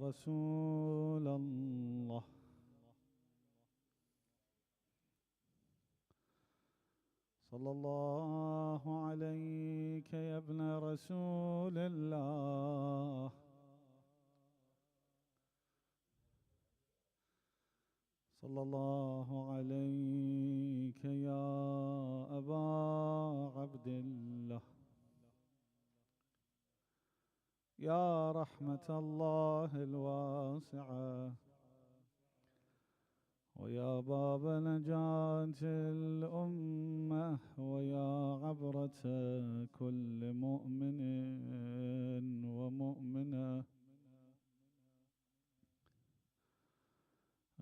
رسول الله. صلى الله عليك يا ابن رسول الله. صلى الله عليك يا أبا عبد الله. يا رحمة الله الواسعة ويا باب نجاة الأمة ويا عبرة كل مؤمن ومؤمنة.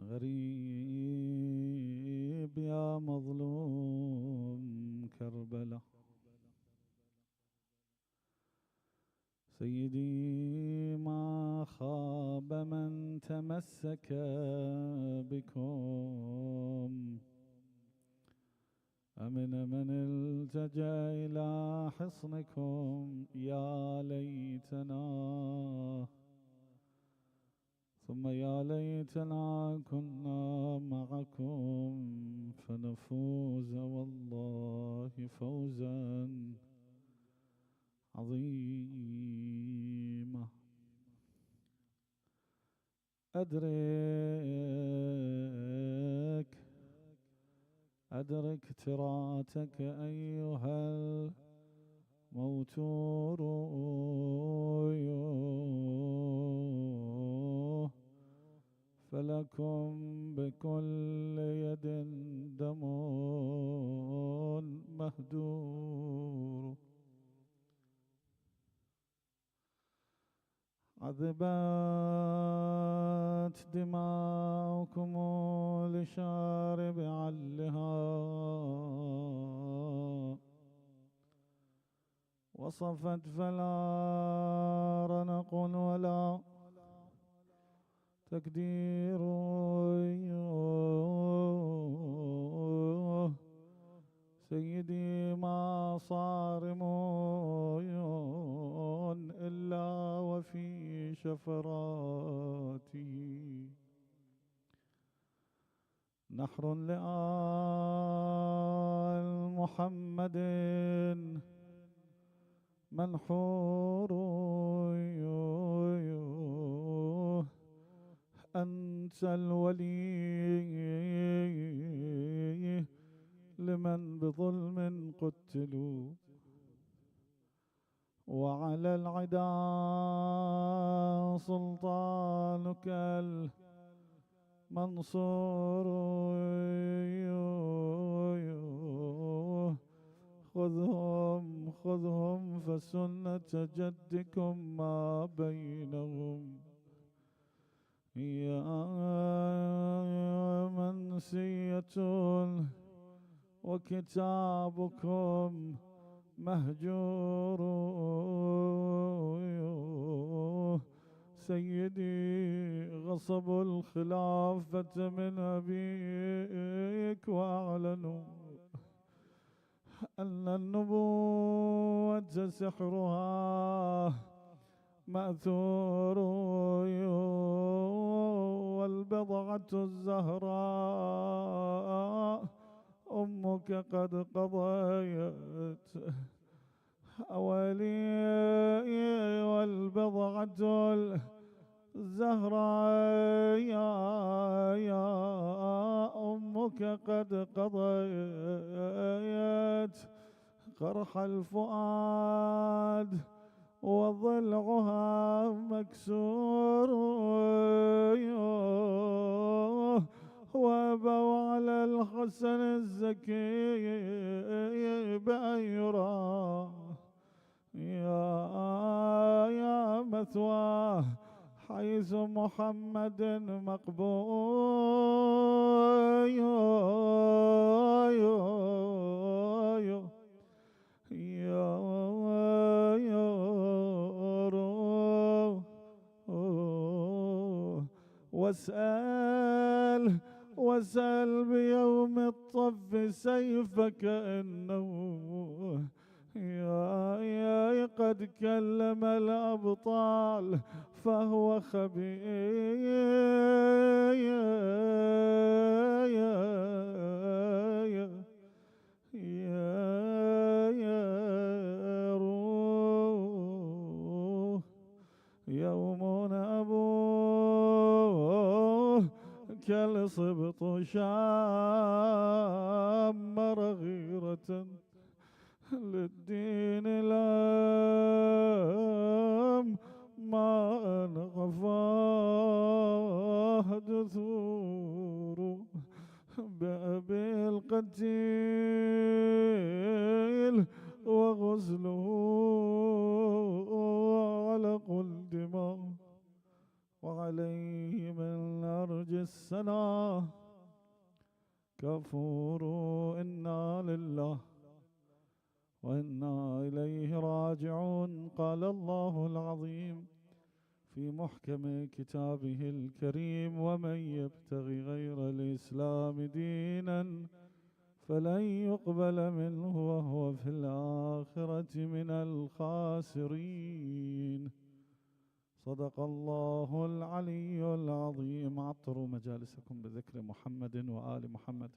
غريب يا مظلوم كربلاء. سيدي ما خاب من تمسك بكم، أمن من التجأ إلى حصنكم. يا ليتنا ثم يا ليتنا كنا معكم فنفوز والله فوزا عظيما. أدرك تراتك أيها الموتور، فلكم بكل يد دم مهدور. عذبت دماؤكم لشارب علها، وصفت فلا رنق ولا تقدير. سيدي ما صارمون إلا وفي شفراتي نحر لآل محمد منحور. أنت الولي لمن بظلم قتلوا، وعلى العدا سلطانك المنصور. خذهم فسنة جدكم ما بينهم يا منسية، وكتابكم مهجور. سيدي غصب الخلافة من أبيك، وأعلنوا أن النبوة سحرها مأثور، والبضعة الزهراء أمك قد قضيت أولي، والبضعة الزهراء يا أمك قد قضيت قرح الفؤاد، وضلعها مكسور. وأبوا على الحسن الزكي بأن يرى يا مثواه حيث محمد مقبول. واسأل بيوم الطف سيفك إنه يا قد كلم الأبطال فهو خبير يوم أبوه كالصبط شامر غيرة للدين لام ما انغفاه دثور بأبي القتيل وغسله علق الدماء وعليه من أرج السنا كفور. إنا لله وإنا إليه راجعون. قال الله العظيم في محكم كتابه الكريم: ومن يبتغي غير الإسلام دينا فلن يقبل منه وهو في الآخرة من الخاسرين. صدق الله العلي العظيم. عطروا مجالسكم بذكر محمد وآل محمد.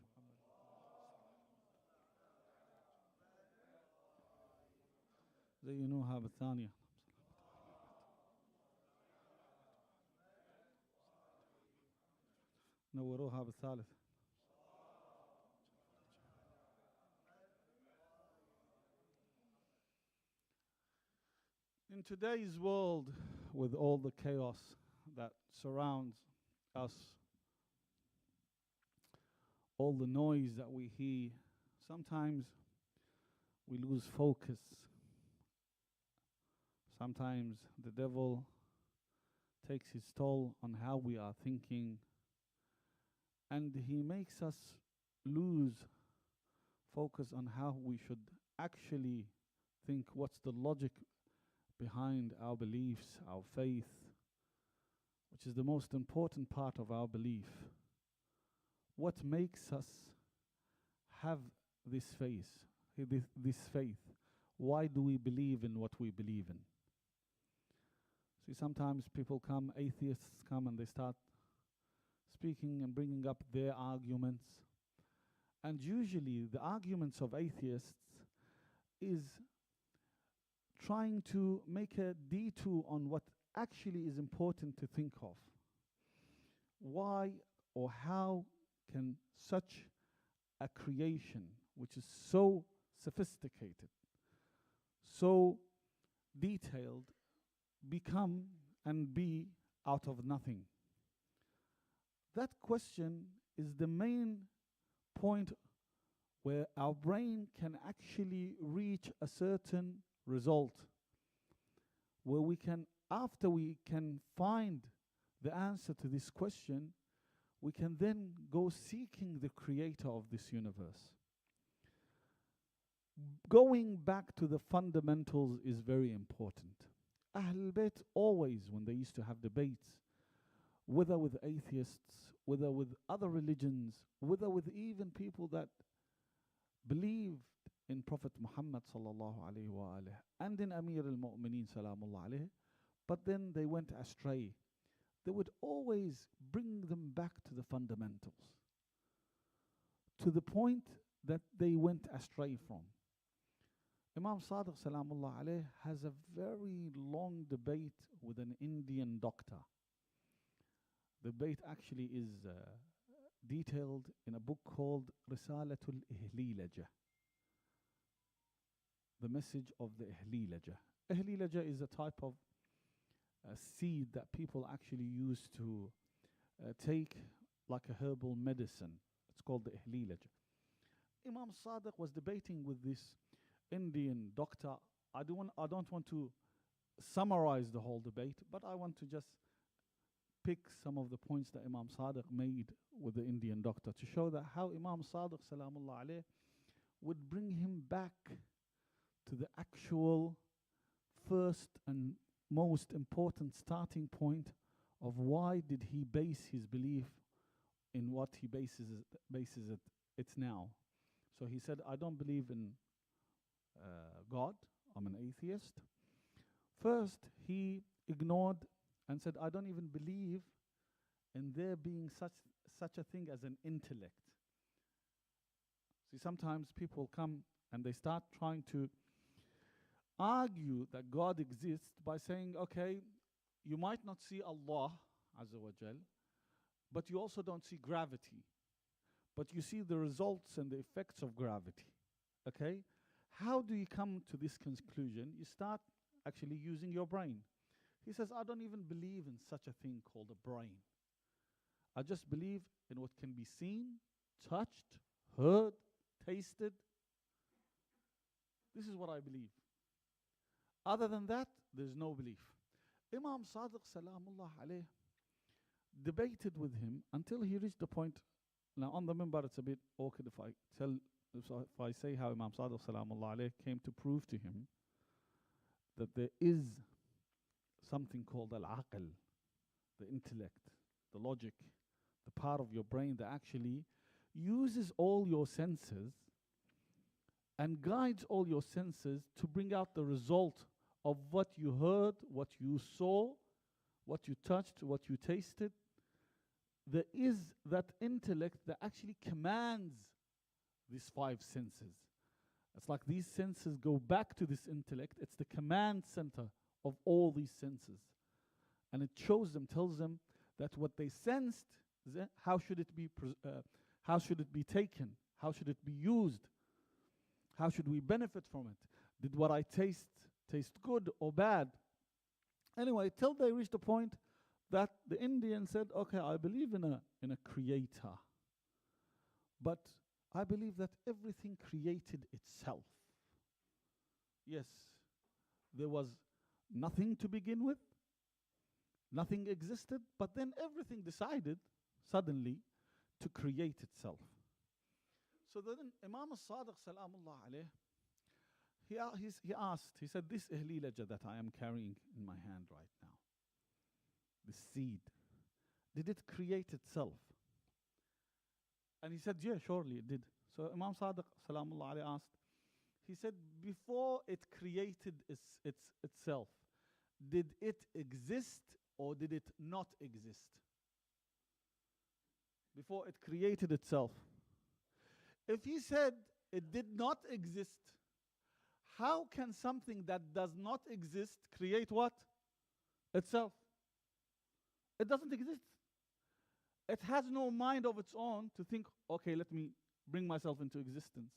زينوها بالثانية. نوروها بالثالث. In today's world, with all the chaos that surrounds us, all the noise that we hear, sometimes we lose focus. Sometimes the devil takes his toll on how we are thinking, and he makes us lose focus on how we should actually think. What's the logic behind our beliefs, our faith, which is the most important part of our belief? What makes us have this faith? Why do we believe in what we believe in? See, sometimes people come, atheists come, and they start speaking and bringing up their arguments. And usually the arguments of atheists is trying to make a detour on what actually is important to think of. Why or how can such a creation, which is so sophisticated, so detailed, become and be out of nothing? That question is the main point where our brain can actually reach a certain result, where we can, after we can find the answer to this question, we can then go seeking the creator of this universe. Going back to the fundamentals is very important. Ahlul Bayt always, when they used to have debates, whether with atheists, whether with other religions, whether with even people that believed in Prophet Muhammad sallallahu alayhi wa alihi and in Amir al-Mu'mineen salamullah alayhi, but then they went astray, they would always bring them back to the fundamentals, to the point that they went astray from. Imam Sadiq salamullah alayhi has a very long debate with an Indian doctor. The debate actually is detailed in a book called Risalatul Ihlilaja, the message of the Ihlilaja. Ihlilaja is a type of seed that people actually use to take like a herbal medicine. It's called the Ihlilaja. Imam Sadiq was debating with this Indian doctor. I don't want to summarize the whole debate, but I want to just pick some of the points that Imam Sadiq made with the Indian doctor to show that how Imam Sadiq salamullah alayh would bring him back to the actual first and most important starting point of why did he base his belief in what he bases it's now. So he said, I don't believe in God, I'm an atheist. First, he ignored and said, I don't even believe in there being such a thing as an intellect. See, sometimes people come and they start trying to argue that God exists by saying, okay, you might not see Allah Azza wa Jal, but you also don't see gravity. But you see the results and the effects of gravity. Okay? How do you come to this conclusion? You start actually using your brain. He says, I don't even believe in such a thing called a brain. I just believe in what can be seen, touched, heard, tasted. This is what I believe. Other than that, there's no belief. Imam Sadiq Salamullah alayh debated with him until he reached the point. Now on the minbar it's a bit awkward if I say how Imam Sadiq Salamullah alayh came to prove to him that there is something called al-aql, the intellect, the logic, the part of your brain that actually uses all your senses and guides all your senses to bring out the result of what you heard, what you saw, what you touched, what you tasted. There is that intellect that actually commands these five senses. It's like these senses go back to this intellect. It's the command center of all these senses. And it shows them, tells them that what they sensed, how should it be taken? How should it be used? How should we benefit from it? Did what I taste good or bad? Anyway, till they reached the point that the Indian said, okay, I believe in a creator, but I believe that everything created itself. Yes, there was nothing to begin with, nothing existed, but then everything decided suddenly to create itself. So then Imam al-Sadiq Salamullah alayh, he asked, he said, this ihlilajah that I am carrying in my hand right now, the seed, did it create itself? And he said, yeah, surely it did. So Imam Sadiq Salamullah alayhi asked, he said, before it created itself, did it exist or did it not exist? Before it created itself. If he said it did not exist, how can something that does not exist create what? Itself. It doesn't exist. It has no mind of its own to think, okay, let me bring myself into existence.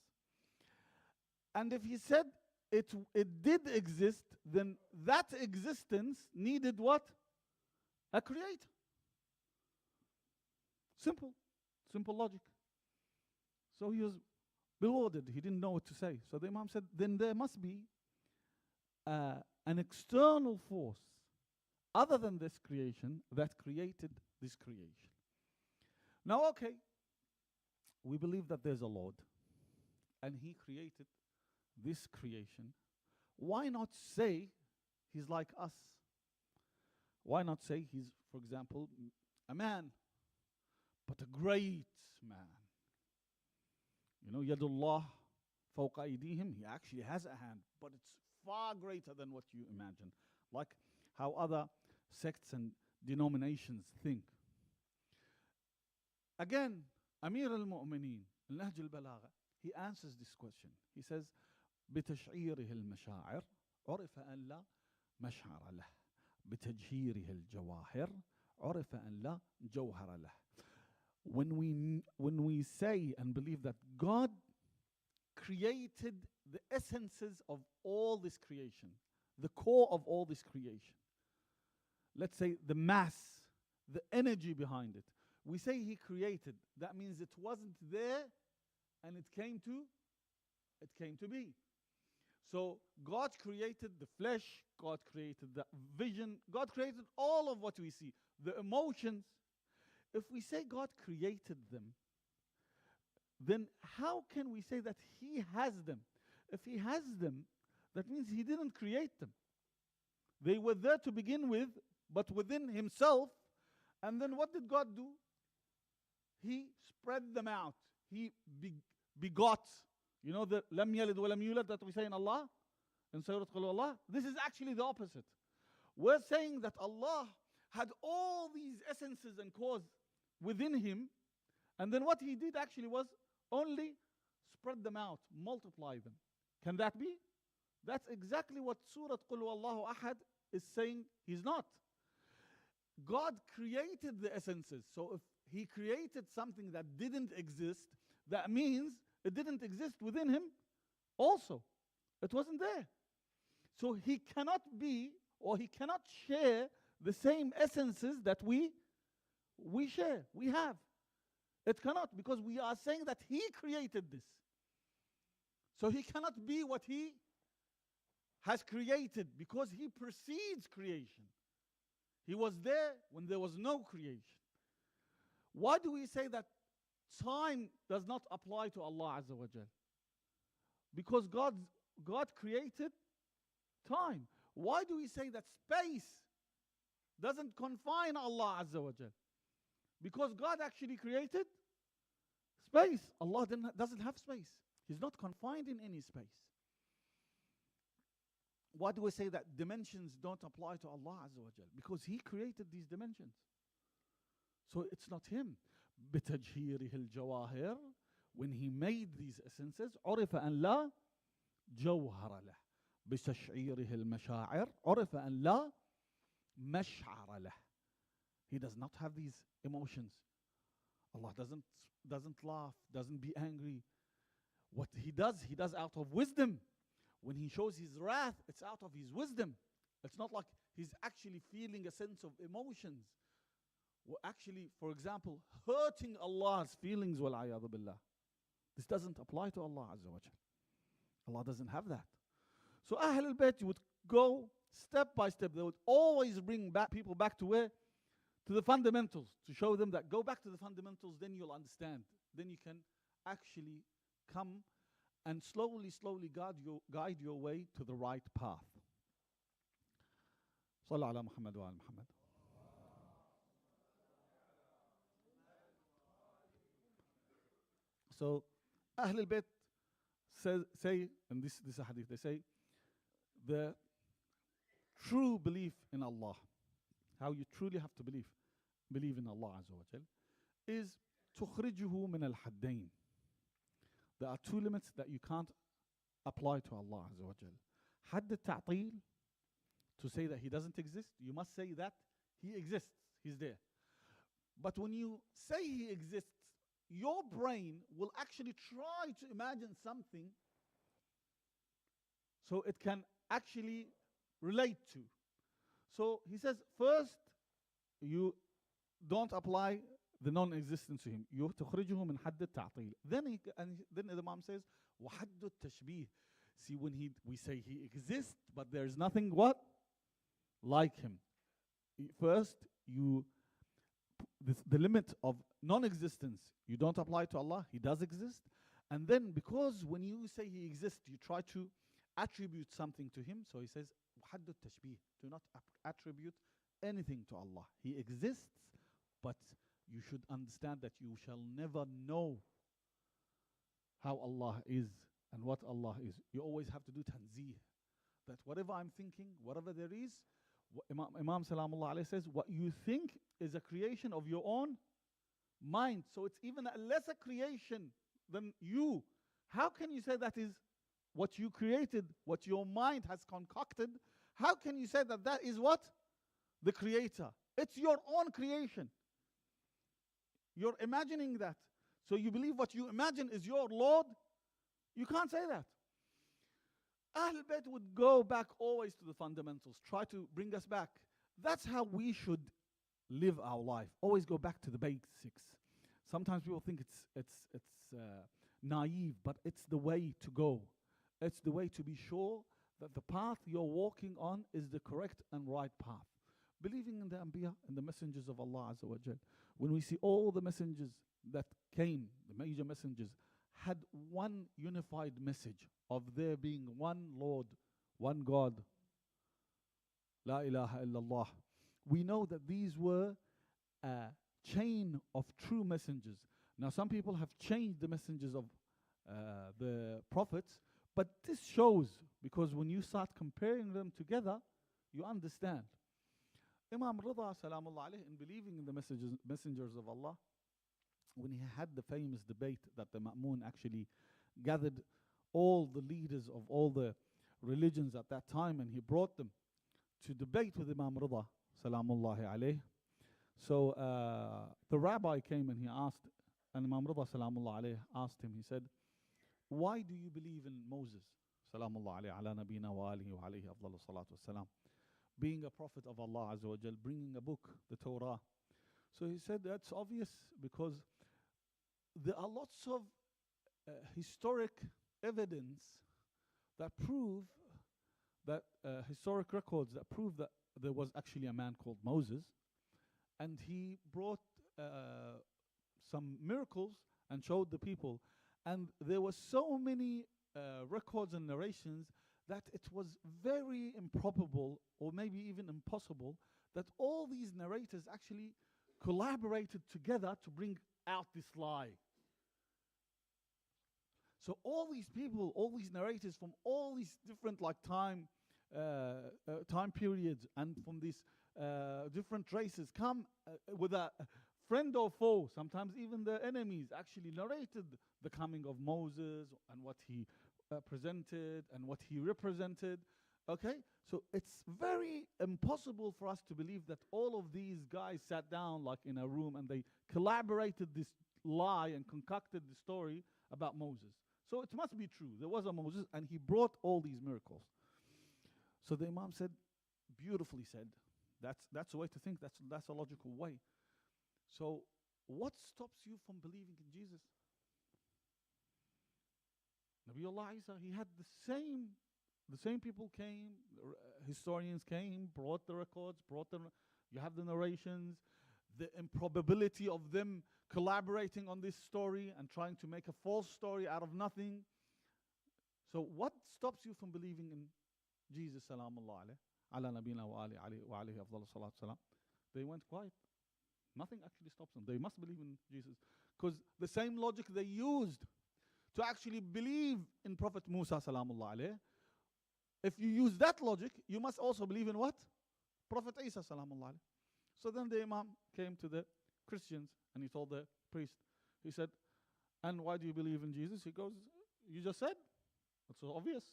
And if he said it did exist, then that existence needed what? A creator. Simple logic. So he was bewildered. He didn't know what to say. So the Imam said, then there must be an external force other than this creation that created this creation. Now, okay, we believe that there's a Lord and He created this creation. Why not say He's like us? Why not say He's, for example, a man, but a great man? You know, Yadullah fawqa aydihim, He actually has a hand, but it's far greater than what you imagine. Like how other sects and denominations think. Again, Amir al-Mu'mineen, Nahj al-Balagha, he answers this question. He says, بتشعيره المشاعر عرف أن لا مشعر له بتجهيره الجواهر عرف أن لا جوهر له. When we say and believe that God created the essences of all this creation, the core of all this creation, let's say the mass, the energy behind it, we say He created, that means it wasn't there and it came to be. So God created the flesh, God created the vision, God created all of what we see, the emotions. If we say God created them, then how can we say that He has them? If He has them, that means He didn't create them. They were there to begin with, but within Himself. And then what did God do? He spread them out. He begot. You know the lam yalid wa lam yulad that we say in Allah, in Surah Qul Allah? This is actually the opposite. We're saying that Allah had all these essences and cause within him, and then what he did actually was only spread them out, multiply them. Can that be? That's exactly what Surah Qul Huwallahu Ahad is saying he's not. God created the essences. So if he created something that didn't exist, that means it didn't exist within him also. It wasn't there. So he cannot be, or he cannot share the same essences that we share, we have. It cannot, because we are saying that he created this. So he cannot be what he has created, because he precedes creation. He was there when there was no creation. Why do we say that time does not apply to Allah Azza wa Jal? Because God created time. Why do we say that space doesn't confine Allah Azza wa Jal? Because God actually created space. Allah doesn't have space. He's not confined in any space. Why do we say that dimensions don't apply to Allah Azza wa Jal? Because He created these dimensions. So it's not Him. بتجهيره الجواهر, when He made these essences, عرف أن لا جوهر له. بتشعيره المشاعر عرف أن لا مشعر له. He does not have these emotions. Allah doesn't laugh, doesn't be angry. What He does out of wisdom. When He shows His wrath, it's out of His wisdom. It's not like He's actually feeling a sense of emotions. Or actually, for example, hurting Allah's feelings, wal-'iyadhu billah. This doesn't apply to Allah Azza wa Jal. Allah doesn't have that. So Ahl al-Bayt would go step by step. They would always bring people back to where? To the fundamentals, to show them that go back to the fundamentals, then you'll understand. Then you can actually come and slowly guide your way to the right path. Sallu ala Muhammad wa ala Muhammad. So Ahl al-Bayt say in this hadith, they say the true belief in Allah, how you truly have to believe in Allah Azza wa Jal, is تخرجه من الحدين. There are two limits that you can't apply to Allah Azza wa Jal. حد التعطيل, to say that He doesn't exist, you must say that He exists, He's there. But when you say He exists, your brain will actually try to imagine something so it can actually relate to. So he says, first, you don't apply the non-existence to Him. You تخرجه من حد التعطيل. Then the Imam says, وحد التشبيه. See, when we say He exists, but there is nothing what? Like Him. First, the limit of non-existence, you don't apply to Allah. He does exist. And then, because when you say He exists, you try to attribute something to Him. So he says, وحد التشبيه. Do not attribute anything to Allah. He exists, but you should understand that you shall never know how Allah is and what Allah is. You always have to do tanzih. That whatever I'm thinking, whatever there is, Imam Salamullah alayhi says, what you think is a creation of your own mind. So it's even a lesser creation than you. How can you say that is what you created, what your mind has concocted? How can you say that that is what? The creator. It's your own creation. You're imagining that. So you believe what you imagine is your Lord? You can't say that. Ahl Bayt would go back always to the fundamentals, try to bring us back. That's how we should live our life. Always go back to the basics. Sometimes people think it's naive, but it's the way to go. It's the way to be sure that the path you're walking on is the correct and right path. Believing in the Anbiya and the messengers of Allah Azza wa Jal. When we see all the messengers that came, the major messengers, had one unified message of there being one Lord, one God. La ilaha illallah. We know that these were a chain of true messengers. Now some people have changed the messengers of the prophets, but this shows, because when you start comparing them together, you understand. Imam Rida salamullah alayh, in believing in the messengers of Allah, when he had the famous debate that the Ma'mun actually gathered all the leaders of all the religions at that time and he brought them to debate with Imam Rida salamullahi alayh. So the rabbi came and he asked, and Imam Rida salamullah alayh asked him, he said, why do you believe in Moses salamullah alayhi ala nabina wa alihi wa alayhi afdalu salatu wassalam, being a prophet of Allah Azza wa Jal, bringing a book, the Torah? So he said that's obvious because there are lots of historic evidence that prove that historic records that prove that there was actually a man called Moses, and he brought some miracles and showed the people, and there were so many records and narrations that it was very improbable or maybe even impossible that all these narrators actually collaborated together to bring out this lie. So all these people, all these narrators from all these different time periods and from these different races come with a friend or foe, sometimes even the enemies, actually narrated the coming of Moses and what he presented and what he represented. Okay, so it's very impossible for us to believe that all of these guys sat down like in a room and they collaborated this lie and concocted the story about Moses. So it must be true. There was a Moses and he brought all these miracles. So the Imam said, beautifully said, that's a way to think, that's a logical way. So what stops you from believing in Jesus? Nabiullah Isa, he had the same people came, historians came, brought the records, you have the narrations, the improbability of them collaborating on this story and trying to make a false story out of nothing. So what stops you from believing in Jesus salamullah alayh, ala nabina wa alayhi afdal salatu salam? They went quiet. Nothing actually stops them. They must believe in Jesus. Because the same logic they used to actually believe in Prophet Musa salamullah alayh, if you use that logic, you must also believe in what? Prophet Isa salamullah alayh. So then the Imam came to the Christians and he told the priest, he said, and why do you believe in Jesus? He goes, you just said. It's so obvious,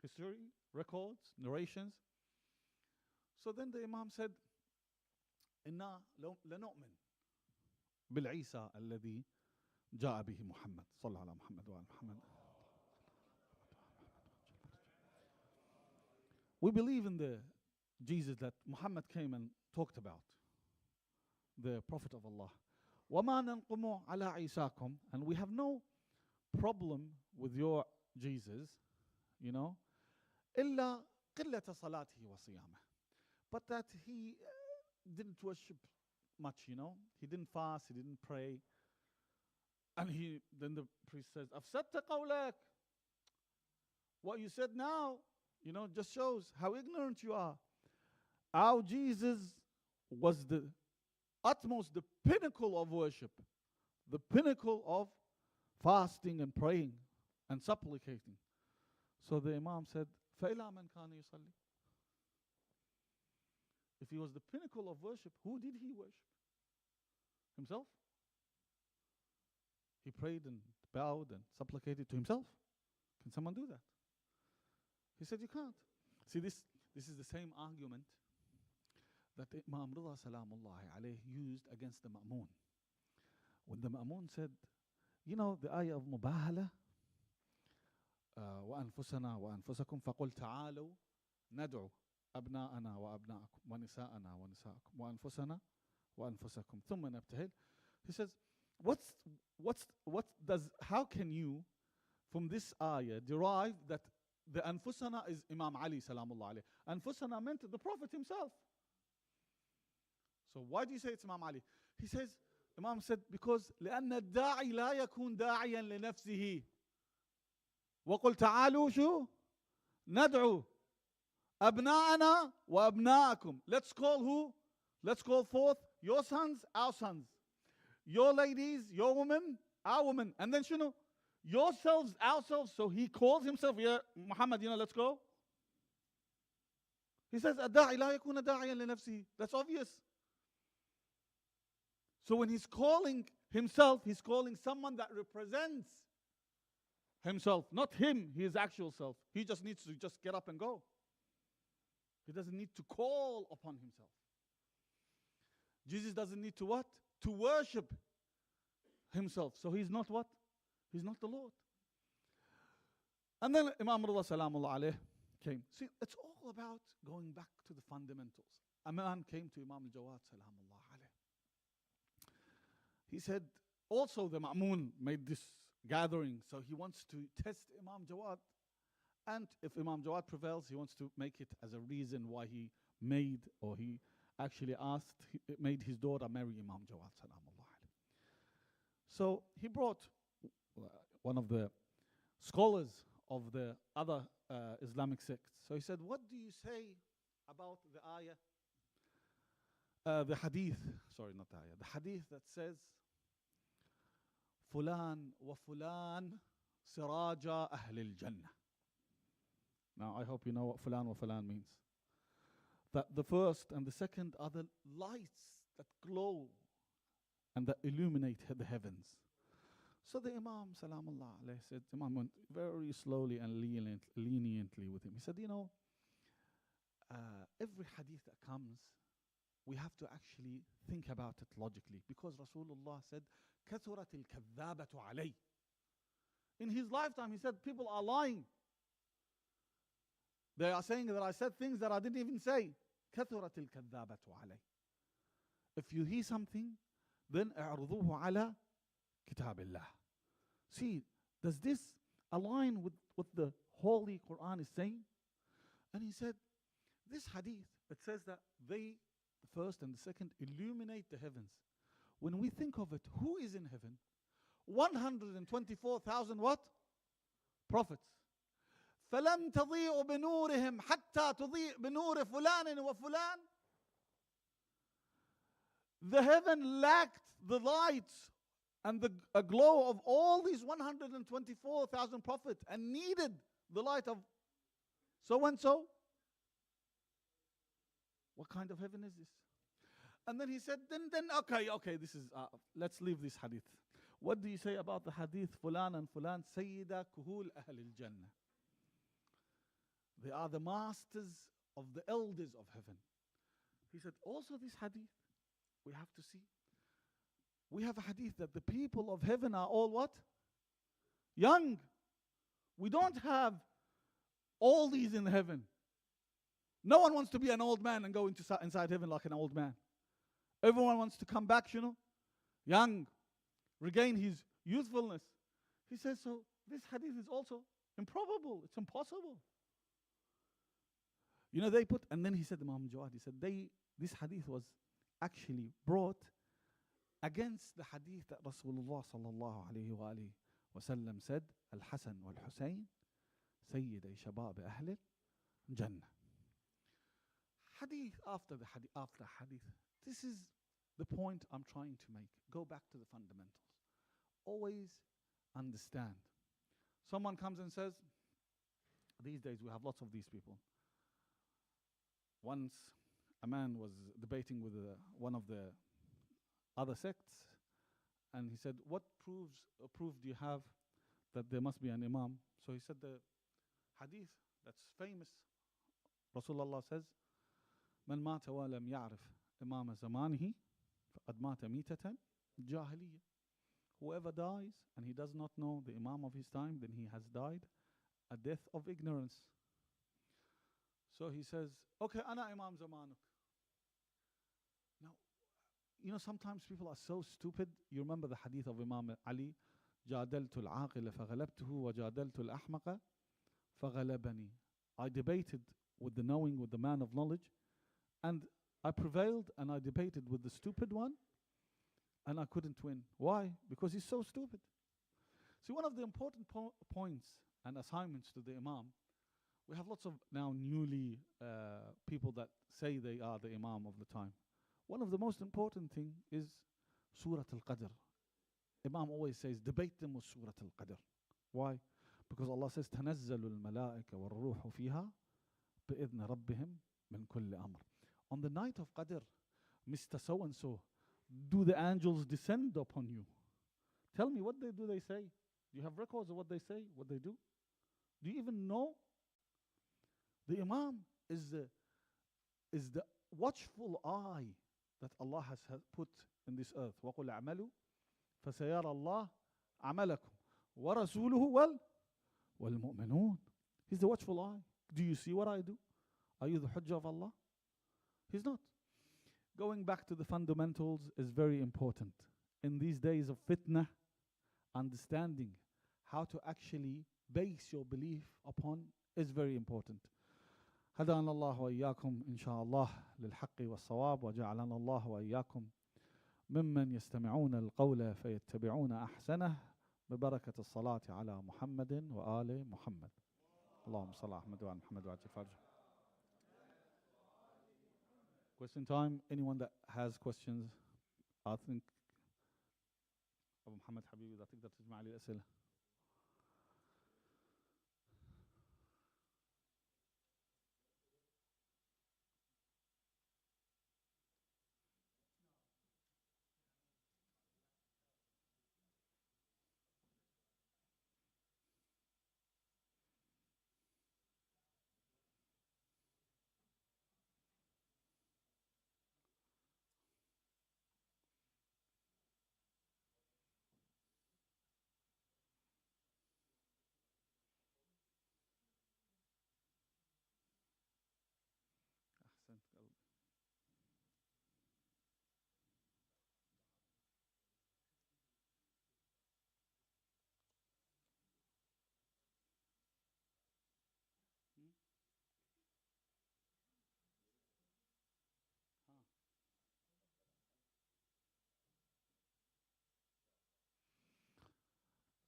history, records, narrations. So then the Imam said, إنا لنؤمن بالعيسى الذي جاء به محمد صلى على محمد وعلى محمد. We believe in the Jesus that Muhammad came and talked about, the Prophet of Allah. وما ننقم على عيساكم, and we have no problem with your Jesus, إلا قلة صلاته وصيامه, but that he didn't worship much, he didn't fast, he didn't pray. And then the priest says, أفسدت قولك. What you said now, just shows how ignorant you are. Our Jesus was the utmost, the pinnacle of worship, the pinnacle of fasting and praying and supplicating. So the Imam said, فَإِلَى مَنْ كَانَ يُصَلِّي. If he was the pinnacle of worship, who did he worship? Himself? He prayed and bowed and supplicated to himself. Can someone do that? He said, you can't. See, this is the same argument that Imam Rida salamullahi alayh used against the Ma'mun. When the Ma'mun said, the ayah of Mubahala, وأنفسنا وأنفسكم فقل تعالوا ندعو أبناءنا وأبناءكم ونساءنا ونساءكم وأنفسنا وأنفسكم ثم نبتهل. He says, how can you from this ayah derive that the Anfusana is Imam Ali salamullah alayh? Anfusana meant the Prophet himself. So why do you say it's Imam Ali? He says, Imam said, because لأن الداعي لا يكون داعيا لنفسه. وقل تعالوا شو ندعو أبناءنا وأبناءكم. Let's call who? Let's call forth your sons, our sons. Your ladies, your women, our women. And then yourselves, ourselves. So he calls himself, yeah, Muhammad, let's go. He says, الداعي لا يكون داعيا لنفسه. That's obvious. So when he's calling himself, he's calling someone that represents himself, not him, his actual self. He just needs to just get up and go. He doesn't need to call upon himself. Jesus doesn't need to what? To worship himself. So he's not what? He's not the Lord. And then Imam Rida Salamullah alayh came. See, it's all about going back to the fundamentals. A man came to Imam al-Jawad Salamullah alayh. He said, also the Ma'mun made this gathering, so he wants to test Imam Jawad. And if Imam Jawad prevails, he wants to make it as a reason why he made, or he actually made his daughter marry Imam Jawad Salamullah alayh. So he brought one of the scholars of the other Islamic sects. So he said, what do you say about the ayah, the hadith, sorry, not the ayah, the hadith that says, Fulan wa Fulan siraja ahlil jannah. Now I hope you know what Fulan wa Fulan means. That the first and the second are the lights that glow and that illuminate the heavens. So the Imam Salamullah alayhi said, Imam went very slowly and leniently with him. He said, you know, every hadith that comes, we have to actually think about it logically, because Rasulullah said, كثرت الكذابة علي. In his lifetime, he said, people are lying. They are saying that I said things that I didn't even say. كثرت الكذابة علي. If you hear something, then اعرضوه على كتاب الله. See, does this align with what the Holy Quran is saying? And he said, this hadith, it says that they, the first and the second, illuminate the heavens. When we think of it, who is in heaven? 124,000 what? Prophets. فَلَمْ تَضِيءُ بِنُورِهِمْ حَتَّى تُضِيء بِنُورِ فُلَانٍ وَفُلَانٍ. The heaven lacked the light and the glow of all these 124,000 prophets and needed the light of so and so. What kind of heaven is this? And then he said, then okay, this is, let's leave this hadith. What do you say about the hadith, Fulan and Fulan, Sayyida Kuhul Ahl al-Jannah? They are the masters of the elders of heaven. He said, also this hadith, we have to see. We have a hadith that the people of heaven are all what? Young. We don't have all these in heaven. No one wants to be an old man and go inside heaven like an old man. Everyone wants to come back, young, regain his youthfulness. He says, so this hadith is also improbable. It's impossible. They put, and then he said, Imam Jawad, he said, this hadith was actually brought against the hadith that Rasulullah sallallahu alayhi wa alihi wa sallam said, Al-Hasan wal-Husayn, Sayyiday Shabab Ahl al-Jannah. Hadith after hadith. This is the point I'm trying to make. Go back to the fundamentals. Always understand. Someone comes and says, these days we have lots of these people. Once a man was debating with one of the other sects, and he said, what proof do you have that there must be an imam? So he said the hadith that's famous. Rasulullah says, من مات ولم يعرف إمام زمانه فقد مات ميتة جاهلية. Whoever dies and he does not know the imam of his time, then he has died a death of ignorance. So he says, okay, أنا إمام زمانك. Now, sometimes people are so stupid. You remember the hadith of Imam Ali, جادلت العاقل فغلبته وجادلت الأحمق فغلبني. I debated with the knowing, with the man of knowledge, and I prevailed, and I debated with the stupid one, and I couldn't win. Why? Because he's so stupid. See, one of the important points and assignments to the imam, we have lots of now newly people that say they are the imam of the time. One of the most important thing is Surah Al-Qadr. Imam always says, debate them with Surah Al-Qadr. Why? Because Allah says, تَنَزَّلُ الْمَلَائِكَ وَالرُّوحُ فِيهَا بِإِذْنِ رَبِّهِمْ من كل أمر. On the night of Qadr, Mr. So-and-so, do the angels descend upon you? Tell me, what do they say? Do you have records of what they say, what they do? Do you even know? The Imam is the watchful eye that Allah has put in this earth. وَقُلْ اعْمَلُوا فَسَيَرَى اللَّهُ عَمَلَكُمْ وَرَسُولُهُ وَالْمُؤْمِنُونَ. He's the watchful eye. Do you see what I do? Are you the hujjah of Allah? He's not. Going back to the fundamentals is very important. In these days of fitna, understanding how to actually base your belief upon is very important. هدانا الله وإياكم إن شاء الله للحق والصواب وجعلنا الله وإياكم ممن يستمعون القول فيتبعون أحسنه ببركة الصلاة على محمد وآل محمد. اللهم صل على محمد وآل محمد وعجل فرجه. Question time. Anyone that has questions? I think أبو محمد حبيبي إذا تقدر تجمع لي الأسئلة.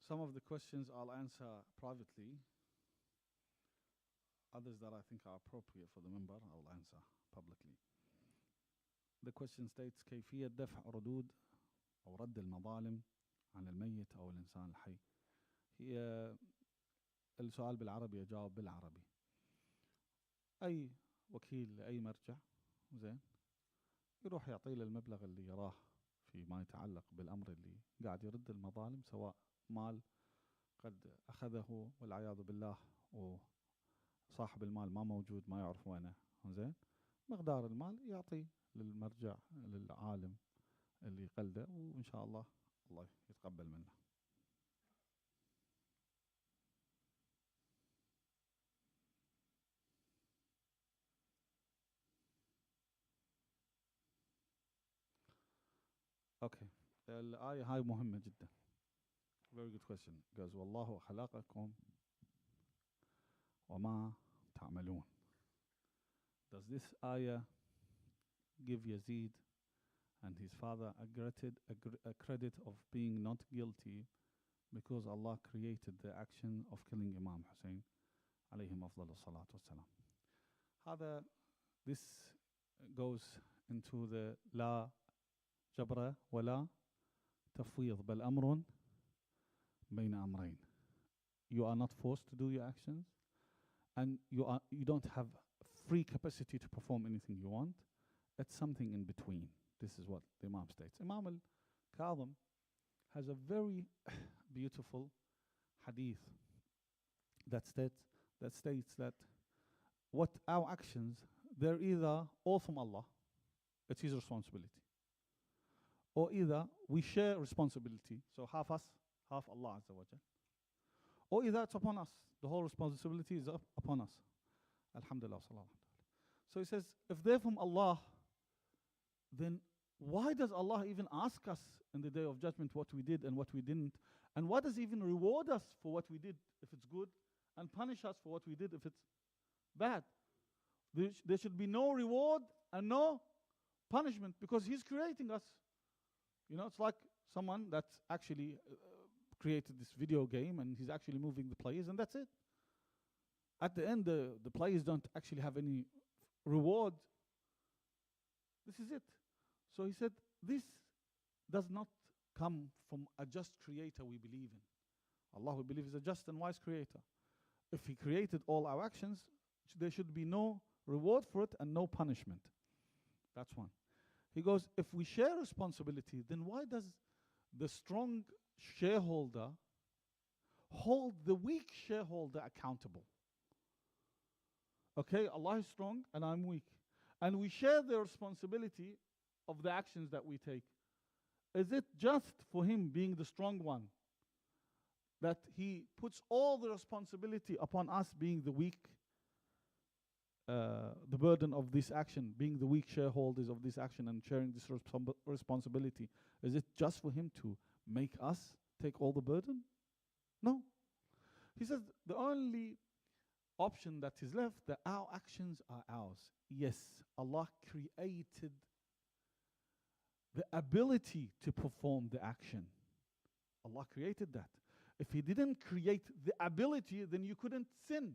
Some of the questions I'll answer privately. Others that I think are appropriate for the member, I'll answer publicly. The question states كيفية دفع ردود أو رد المظالم عن الميت أو الإنسان الحي. هي السؤال بالعربي أجاوب بالعربي. أي وكيل لأي مرجع زين يروح يعطي له المبلغ اللي يراه فيما يتعلق بالأمر اللي قاعد يرد المظالم، سواء مال قد أخذه والعياذ بالله وصاحب المال ما موجود ما يعرف وينه، زين مقدار المال يعطي للمرجع للعالم اللي يقلده، وإن شاء الله الله يتقبل منه. Okay. الآية هاي مهمة جدا. Very good question. Goes والله خلقكم وما تعملون. Does this ayah give Yazid and his father a credit of being not guilty because Allah created the action of killing Imam Hussein عليهم أفضل الصلاة والسلام? This goes into the لا جبر ولا تفويض بل أمر بين أمرين. You are not forced to do your actions, and you don't have free capacity to perform anything you want. It's something in between. This is what the Imam states. Imam al-Kadhim has a very beautiful hadith that states that what our actions, they're either all from Allah, it's His responsibility, or either we share responsibility, so half us, half Allah Azza wa Jal, or either it's upon us, the whole responsibility is upon us. Alhamdulillah. So he says, if they're from Allah, then why does Allah even ask us in the day of judgment what we did and what we didn't? And why does He even reward us for what we did if it's good, and punish us for what we did if it's bad? There should be no reward and no punishment, because He's creating us. You know, it's like someone that's actually created this video game and he's actually moving the players, and that's it. At the end, the players don't actually have any reward. This is it. So he said, this does not come from a just creator we believe in. Allah, we believe, is a just and wise creator. If He created all our actions, there should be no reward for it and no punishment. That's one. He goes, if we share responsibility, then why does the strong shareholder hold the weak shareholder accountable? Okay, Allah is strong and I'm weak. And we share the responsibility of the actions that we take. Is it just for him being the strong one that he puts all the responsibility upon us being the weak, the burden of this action, being the weak shareholders of this action and sharing this responsibility? Is it just for him to make us take all the burden? No. He says the only option that is left, that our actions are ours. Yes, Allah created the ability to perform the action. Allah created that. If He didn't create the ability, then you couldn't sin.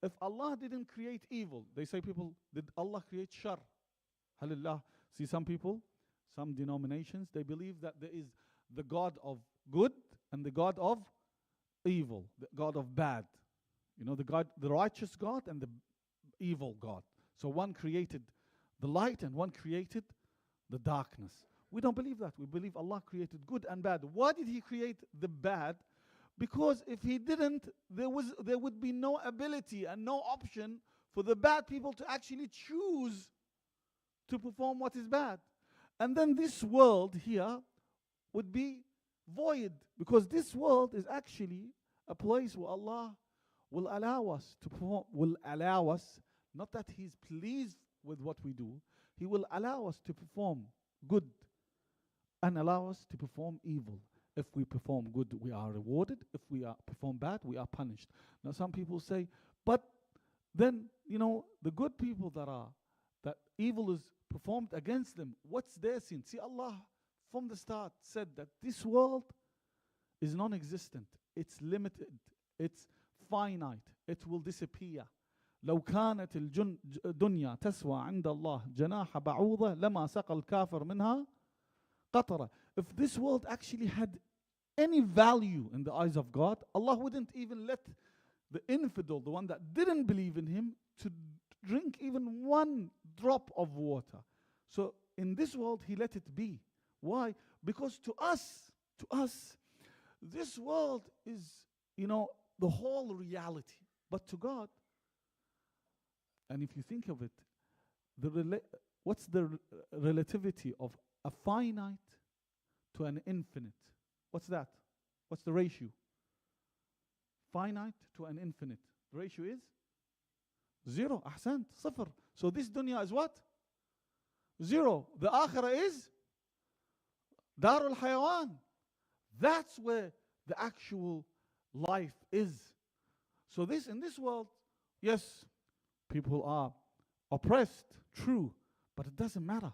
If Allah didn't create evil, they say people, did Allah create shar? Halillah. See, some people, some denominations, they believe that there is the God of good and the God of evil, the God of bad. You know, the righteous God and the evil God. So one created the light and one created the darkness. We don't believe that. We believe Allah created good and bad. Why did He create the bad? Because if He didn't, there would be no ability and no option for the bad people to actually choose to perform what is bad. And then this world here would be void, because this world is actually a place where Allah will allow us to perform, not that He's pleased with what we do, He will allow us to perform good and allow us to perform evil. If we perform good, we are rewarded. If we perform bad, we are punished. Now some people say, but then, you know, the good people that evil is performed against them, what's their sin? See, Allah from the start said that this world is non-existent. It's limited. It's finite. It will disappear. لو كانت الدنيا تسوى عند الله جناح بعوضة لما سقى الكافر منها قطرة. If this world actually had any value in the eyes of God, Allah wouldn't even let the infidel, the one that didn't believe in Him, to drink even one drop of water. So in this world He let it be. Why? Because to us, this world is, you know, the whole reality. But to God, and if you think of it, what's the relativity of a finite to an infinite? What's that? What's the ratio? Finite to an infinite. The ratio is 0. Ahsant, صفر. So this dunya is what? 0. The akhirah is Darul Hayawan. That's where the actual life is. So in this world, yes, people are oppressed, true, but it doesn't matter.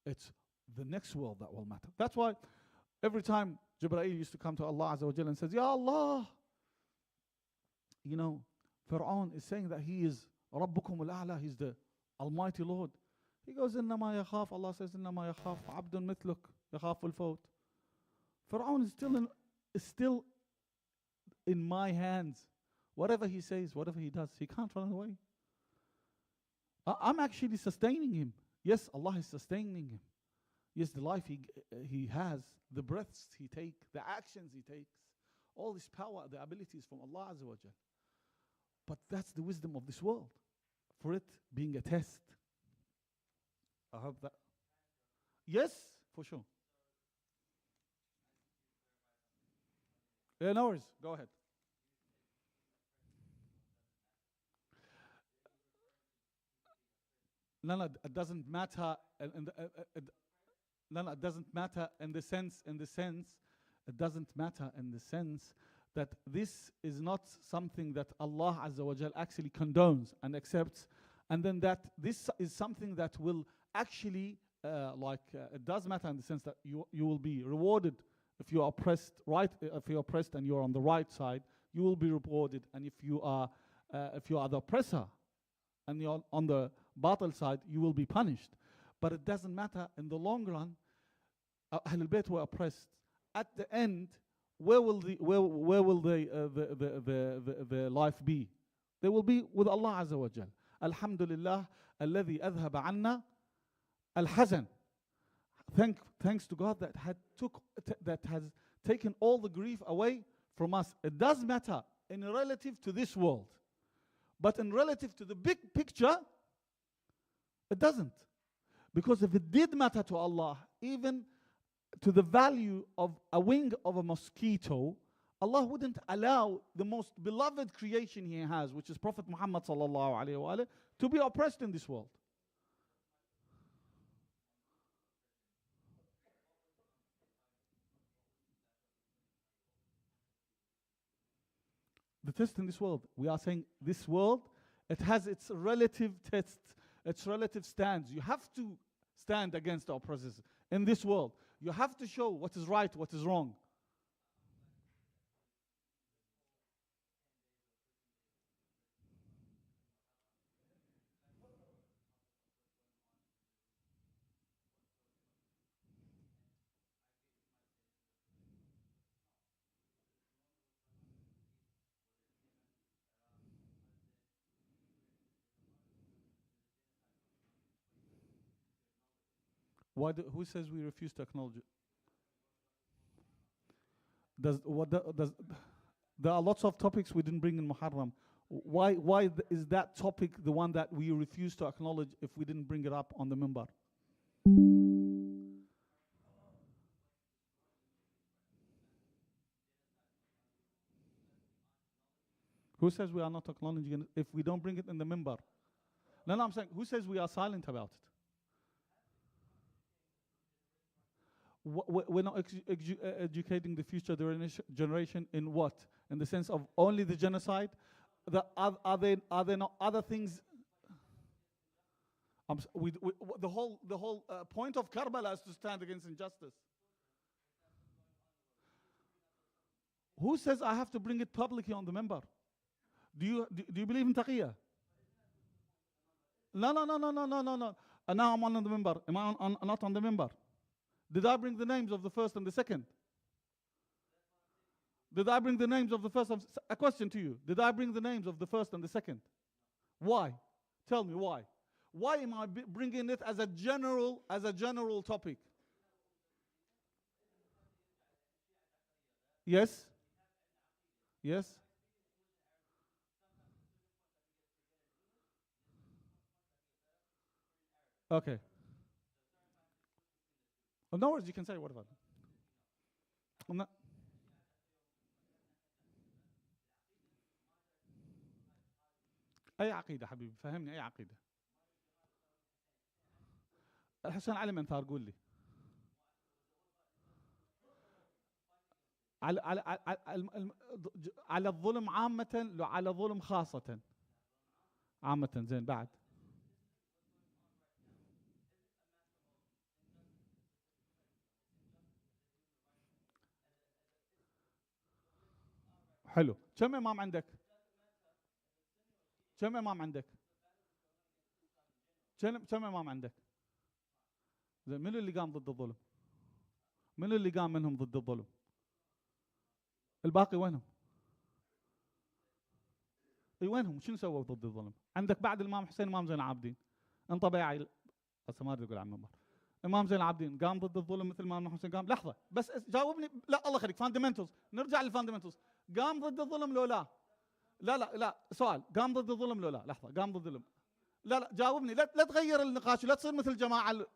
It's the next world that will matter. That's why every time Jibreel used to come to Allah Azza wa Jalla and says, Ya Allah, you know, Fir'aun is saying that he is Rabbukum al-A'la, he's the Almighty Lord. He goes, Innama yakhaf, Allah says, Innama yakhaf, Abdun mithluk, yakhaf al-fawt. Fir'aun is still in my hands. Whatever he says, whatever he does, he can't run away. I'm actually sustaining him. Yes, Allah is sustaining him. Yes, the life he has, the breaths he takes, the actions he takes, all this power, the abilities from Allah Azza wa Jal. But that's the wisdom of this world, for it being a test. I hope that. Yes, for sure. Yeah, no worries. Go ahead. No, it doesn't matter. No, it doesn't matter in the sense. It doesn't matter in the sense that this is not something that Allah Azza wa Jal actually condones and accepts, and then that this is something that will actually, it does matter in the sense that you will be rewarded if you are oppressed, right? If you're oppressed and you're on the right side, you will be rewarded, and if you are the oppressor and you're on the batil side, you will be punished. But it doesn't matter in the long run. Ahlul Bayt were oppressed. At the end, where will the life be? They will be with Allah Azza wa Jal. Alhamdulillah, الذي أذهب عنا الحزن. Thanks to God that has taken all the grief away from us. It does matter in relative to this world, but in relative to the big picture, it doesn't. Because if it did matter to Allah, even to the value of a wing of a mosquito, Allah wouldn't allow the most beloved creation He has, which is Prophet Muhammad sallallahu alaihi wasallam, to be oppressed in this world. The test in this world, we are saying this world, it has its relative tests, its relative stands. You have to stand against the oppressors in this world. You have to show what is right, what is wrong. Who says we refuse to acknowledge it? There are lots of topics we didn't bring in Muharram. Why is that topic the one that we refuse to acknowledge if we didn't bring it up on the minbar? Who says we are not acknowledging it if we don't bring it in the minbar? No, I'm saying, who says we are silent about it? We're not educating the future generation in what? In the sense of only the genocide? Are there not other things? The whole point of Karbala is to stand against injustice. Who says I have to bring it publicly on the minbar? Do you believe in taqiyya? No. Now I'm on the minbar. Am I not on the minbar? Did I bring the names of the first and the second? Did I bring the names of the first? A question to you. Did I bring the names of the first and the second? Why? Tell me why. Why am I bringing it as a general topic? Yes? Yes? Okay. No worries, you can say whatever. أي عقيدة حبيبي فهمني أي عقيدة. الحسين علي من ثار قول لي. على الظلم عامة لو على الظلم خاصة. عامة زين بعد. حلو. كم إمام عندك؟ كم إمام عندك؟ كم إمام عندك؟ زين منو اللي قام ضد الظلم؟ منو اللي قام منهم ضد الظلم؟ الباقي وينهم؟ اي وينهم؟ شنو سووا ضد الظلم؟ عندك بعد الإمام حسين إمام زين العابدين. انطبع هسه ما ادري اقول عن المنبر. إمام زين العابدين قام ضد الظلم مثل ما الإمام حسين قام؟ لحظة بس جاوبني. لا الله يخليك فاندمنتالز. نرجع للفاندمنتالز. قام ضد الظلم لو لا؟ لا سؤال. قام ضد الظلم لو لا؟ لحظة. قام ضد الظلم. لا جاوبني. لا تغير النقاش ولا تصير مثل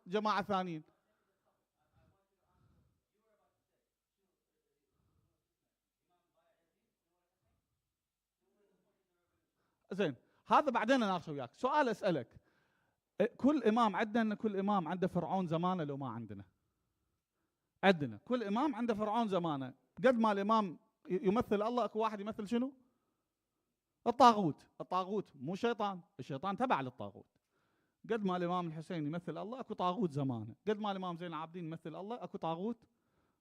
جماعة ثانيين. زين هذا بعدين اناقشه وياك. سؤال اسالك. كل امام عندنا كل امام عنده فرعون زمانه لو ما عندنا؟ عندنا كل امام عنده فرعون زمانه. قد ما الامام يمثل الله اكو واحد يمثل شنو؟ الطاغوت مو شيطان. الشيطان تبع للطاغوت. قد ما الامام الحسين يمثل الله اكو طاغوت زمانه. قد ما الامام زين العابدين يمثل الله اكو طاغوت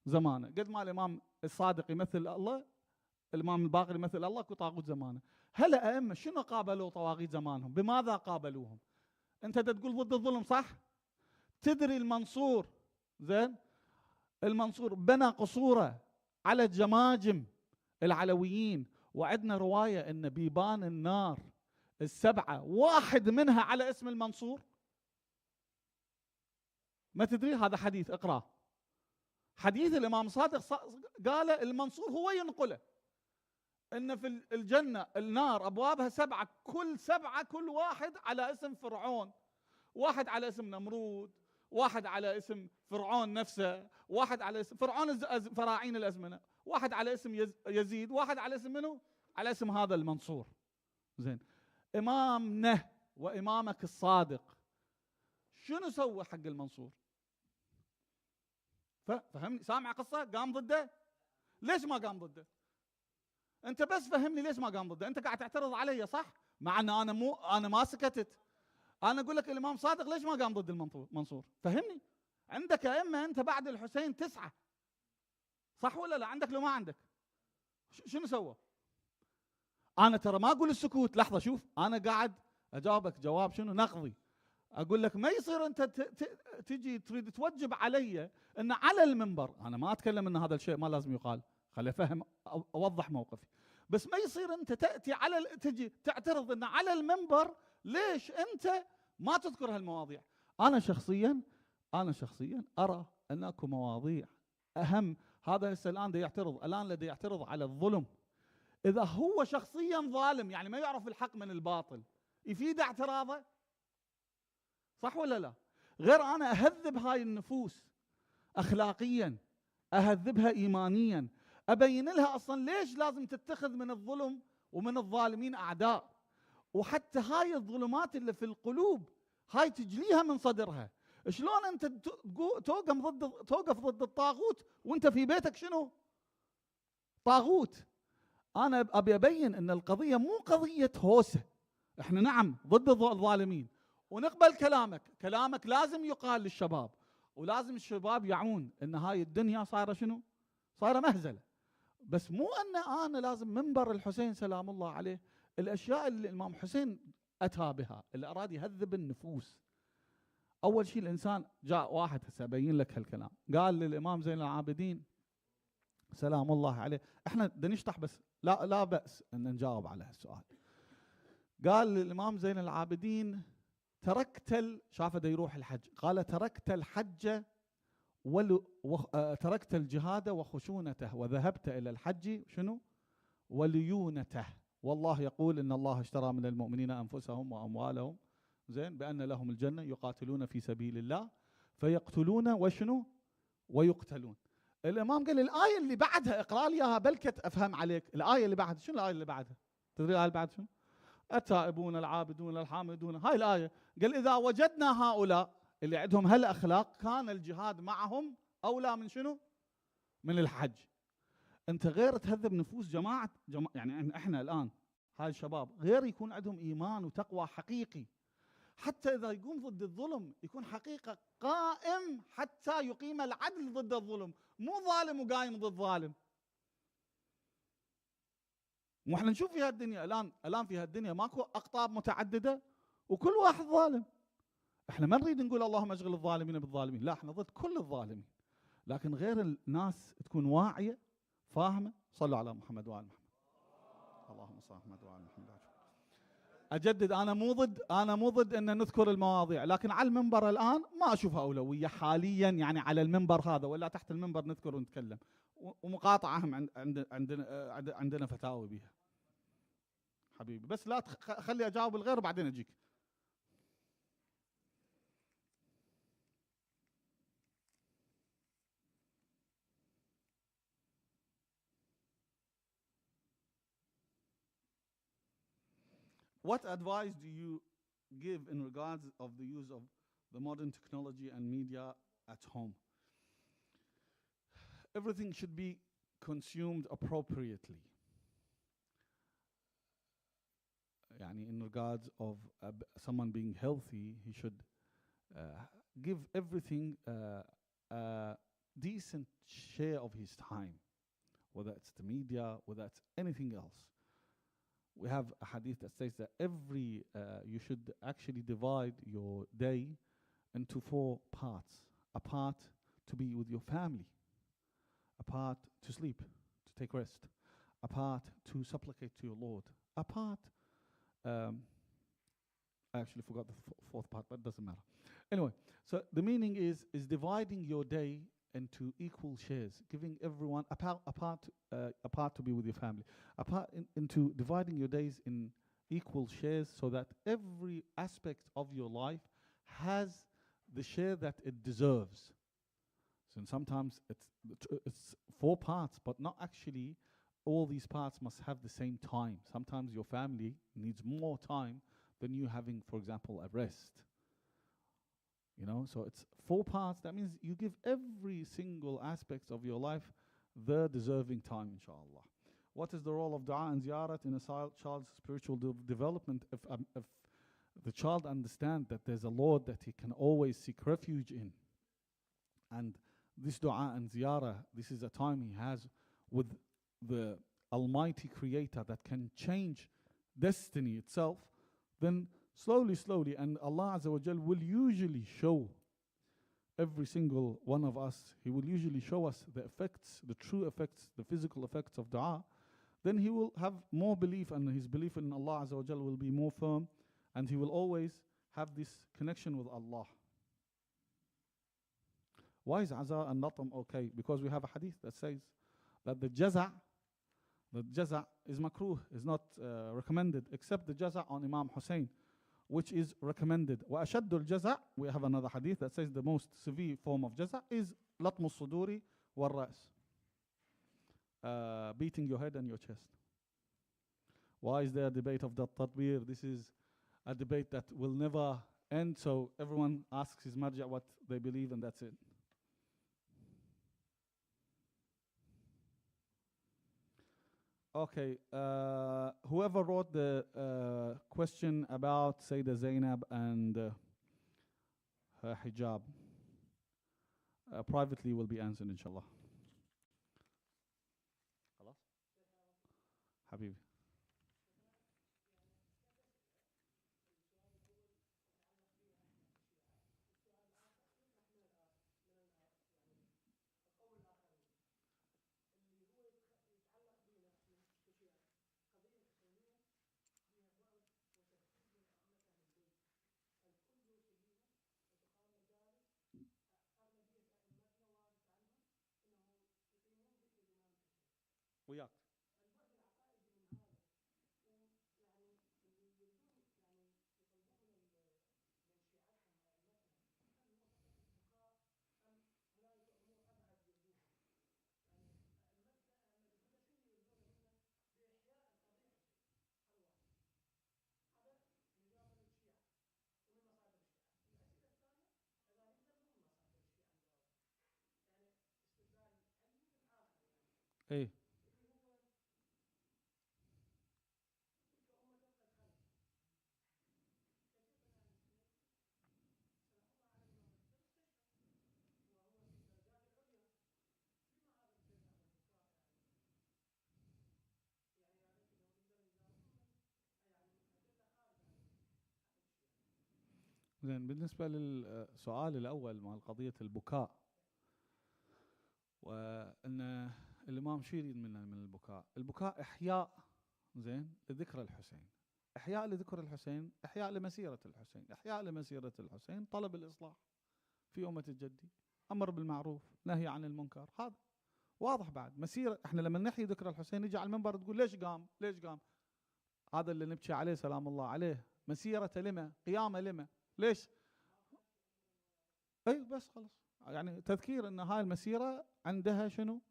زمانه. قد ما الامام الصادق يمثل الله الامام الباقر يمثل الله اكو طاغوت زمانه. هلا ائمه شنو قابلوا طواغيت زمانهم؟ بماذا قابلوهم؟ انت تقول ضد الظلم صح؟ تدري المنصور زين المنصور بنى قصوره على الجماجم العلويين، وعندنا روايه ان بيبان النار السبعة واحد منها على اسم المنصور؟ ما تدري؟ هذا حديث، اقرأ حديث الإمام صادق قال المنصور هو ينقله، إن في الجنة النار أبوابها سبعة، كل سبعة كل واحد على اسم فرعون، واحد على اسم نمرود، واحد على اسم فرعون نفسه، واحد على اسم فرعون فراعين الأزمنة، واحد على اسم يزيد، واحد على اسم منه؟ على اسم هذا المنصور. زين، إمامنا وإمامك الصادق شنو سوى حق المنصور؟ فهمني، سامع قصة قام ضده؟ ليش ما قام ضده؟ انت بس فهمني ليش ما قام ضده. انت قاعد تعترض علي صح؟ مع ان انا ما سكتت. انا اقول لك الامام صادق ليش ما قام ضد المنصور؟ فهمني. عندك ائمه انت بعد الحسين 9، صح ولا لا؟ عندك لو ما عندك؟ شنو سوى؟ انا ترى ما اقول السكوت، لحظه شوف، انا قاعد اجاوبك جواب شنو؟ نقضي. اقول لك ما يصير انت تجي تريد توجب علي ان على المنبر، انا ما اتكلم ان هذا الشيء ما لازم يقال، خلي افهم اوضح موقفي، بس ما يصير انت تاتي تجي تعترض ان على المنبر ليش انت ما تذكر هالمواضيع. انا شخصيا ارى ان اكو مواضيع اهم. هذا هسه الان الذي يعترض على الظلم، اذا هو شخصيا ظالم يعني ما يعرف الحق من الباطل، يفيد اعتراضه؟ صح ولا لا؟ غير انا اهذب هاي النفوس اخلاقيا، اهذبها ايمانيا، ابين لها اصلا ليش لازم تتخذ من الظلم ومن الظالمين اعداء، وحتى هاي الظلمات اللي في القلوب هاي تجليها من صدرها. شلون انت توقف ضد الطاغوت وانت في بيتك شنو؟ طاغوت. انا ابي ابين ان القضيه مو قضيه هوسه، احنا نعم ضد الظالمين ونقبل كلامك لازم يقال للشباب، ولازم الشباب يعون ان هاي الدنيا صايره شنو؟ صايره مهزله. بس مو ان انا لازم منبر الحسين سلام الله عليه، الاشياء اللي الامام حسين اتى بها اللي اراد يهذب النفوس. اول شيء الانسان جاء واحد، هسه ابين لك هالكلام، قال للامام زين العابدين سلام الله عليه، احنا بدنا نشطح بس لا باس ان نجاوب على هالسؤال. قال للامام زين العابدين شافه دا يروح الحج، قال تركت الحج تركت الجهاد وخشونته وذهبت الى الحج شنو؟ وليونته، والله يقول ان الله اشترى من المؤمنين انفسهم واموالهم زين بان لهم الجنه يقاتلون في سبيل الله فيقتلون وشنو؟ ويقتلون. الامام قال الايه اللي بعدها اقرا لي اياها بلكت افهم عليك. الايه اللي بعدها شنو؟ الايه اللي بعدها تدري الايه اللي بعدها شنو؟ التائبون العابدون الحامدون، هاي الايه. قال اذا وجدنا هؤلاء اللي عندهم هالاخلاق كان الجهاد معهم اولى من شنو؟ من الحج. انت غير تهذب نفوس جماعه يعني احنا الان هاي الشباب غير يكون عندهم ايمان وتقوى حقيقي، حتى اذا يقوم ضد الظلم يكون حقيقه قائم حتى يقيم العدل ضد الظلم، مو ظالم وقايم ضد ظالم. واحنا نشوف في هالدنيا الان في هالدنيا ماكو اقطاب متعدده وكل واحد ظالم. احنا ما نريد نقول اللهم اشغل الظالمين بالظالمين، لا احنا ضد كل الظالمين، لكن غير الناس تكون واعيه فاهمه. صلوا على محمد وآل محمد. اللهم صل على محمد وآل محمد. اجدد، انا مو ضد ان نذكر المواضيع، لكن على المنبر الان ما اشوفها اولويه حاليا، يعني على المنبر هذا ولا تحت المنبر نذكر ونتكلم، ومقاطعه هم عندنا فتاوي بيها حبيبي، بس لا خلي اجاوب الغير وبعدين اجيك. What advice do you give in regards of the use of the modern technology and media at home? Everything should be consumed appropriately. يعني in regards of someone being healthy, he should give everything a decent share of his time, whether it's the media, whether it's anything else. We have a hadith that says that you should actually divide your day into 4 parts. A part to be with your family, a part to sleep, to take rest, a part to supplicate to your Lord, a part I actually forgot the fourth part, but it doesn't matter. Anyway, so the meaning is dividing your day into equal shares, giving everyone a part to be with your family, into dividing your days in equal shares, so that every aspect of your life has the share that it deserves. So sometimes it's 4 parts, but not actually all these parts must have the same time. Sometimes your family needs more time than you having, for example, a rest. You know, so it's 4 parts. That means you give every single aspect of your life the deserving time, inshallah. What is the role of dua and ziyarat in a child's spiritual development? If the child understands that there's a Lord that he can always seek refuge in, and this dua and ziyarah, this is a time he has with the Almighty Creator that can change destiny itself, then slowly, and Allah Azza wa Jal will usually show every single one of us, He will usually show us the effects, the true effects, the physical effects of dua. Then he will have more belief, and his belief in Allah Azza wa Jal will be more firm, and he will always have this connection with Allah. Why is Aza and Natam okay? Because we have a hadith that says that the jaza' is makruh, is not recommended, except the jaza' on Imam Hussein, which is recommended. وَأَشَدُّ الْجَزَعِ, we have another hadith that says the most severe form of jaza' is لَطْمُ الصُّدُورِ وَالرَّأْسِ, beating your head and your chest. Why is there a debate of that tatbir? This is a debate that will never end, so everyone asks his marja' what they believe, and that's it. Okay, whoever wrote the question about Sayyidah Zainab and her hijab, privately will be answered, inshallah. خلاص حبيبي. وياك. ايه زين. بالنسبة للسؤال الأول مع قضية البكاء، وأن الإمام شو يريد منا من البكاء؟ البكاء إحياء، زين، لذكر الحسين، إحياء لذكر الحسين، إحياء لمسيرة الحسين، إحياء لمسيرة الحسين، طلب الإصلاح في أمة الجدي، أمر بالمعروف، نهي عن المنكر. هذا واضح. بعد مسيرة، إحنا لما نحيي ذكر الحسين يجي على المنبر تقول ليش قام؟ ليش قام؟ هذا اللي نبكي عليه سلام الله عليه، مسيرة لما؟ قيامة لما؟ ليش؟ أي بس خلص، يعني تذكير أن هاي المسيرة عندها شنو؟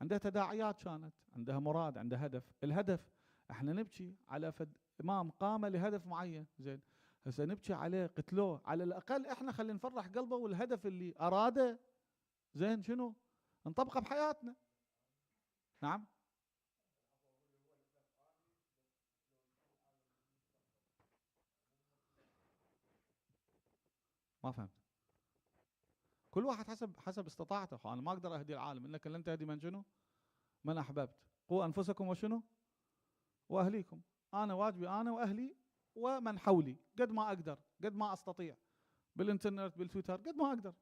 عندها تداعيات، كانت عندها مراد، عندها هدف. الهدف احنا نبكي على إمام قام لهدف معين، زين، هسه نبكي عليه قتلوه، على الأقل احنا خلينا نفرح قلبه، والهدف اللي أراده، زين، شنو؟ نطبقه بحياتنا. نعم. ما فهمت. كل واحد حسب استطاعته. أنا ما أقدر أهدي العالم، إنك لن تهدي من شنو؟ من أحببت. قوا أنفسكم وشنو؟ وأهليكم. أنا واجبي أنا وأهلي ومن حولي قد ما أقدر، قد ما أستطيع، بالإنترنت، بالتويتر، قد ما أقدر.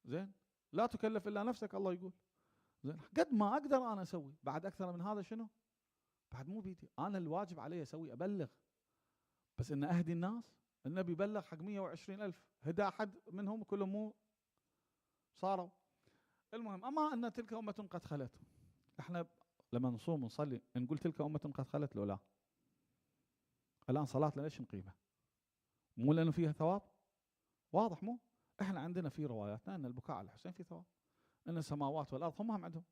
زين، لا تكلف إلا نفسك، الله يقول. زين، قد ما أقدر أنا أسوي. بعد أكثر من هذا شنو؟ بعد مو بيدي. أنا الواجب علي أسوي، أبلغ. بس إن أهدي الناس. النبي بلغ حق 120,000، هدى أحد منهم كلهم مو صاروا. المهم، أما أن تلك أمة قد خلت، إحنا لما نصوم ونصلي نقول تلك أمة قد خلت لو لا؟ الآن صلاتنا ليش نقيمها؟ مو لأنه فيها ثواب؟ واضح مو؟ إحنا عندنا في رواياتنا أن البكاء على الحسين في ثواب، أن السماوات والأرض هم عندهم،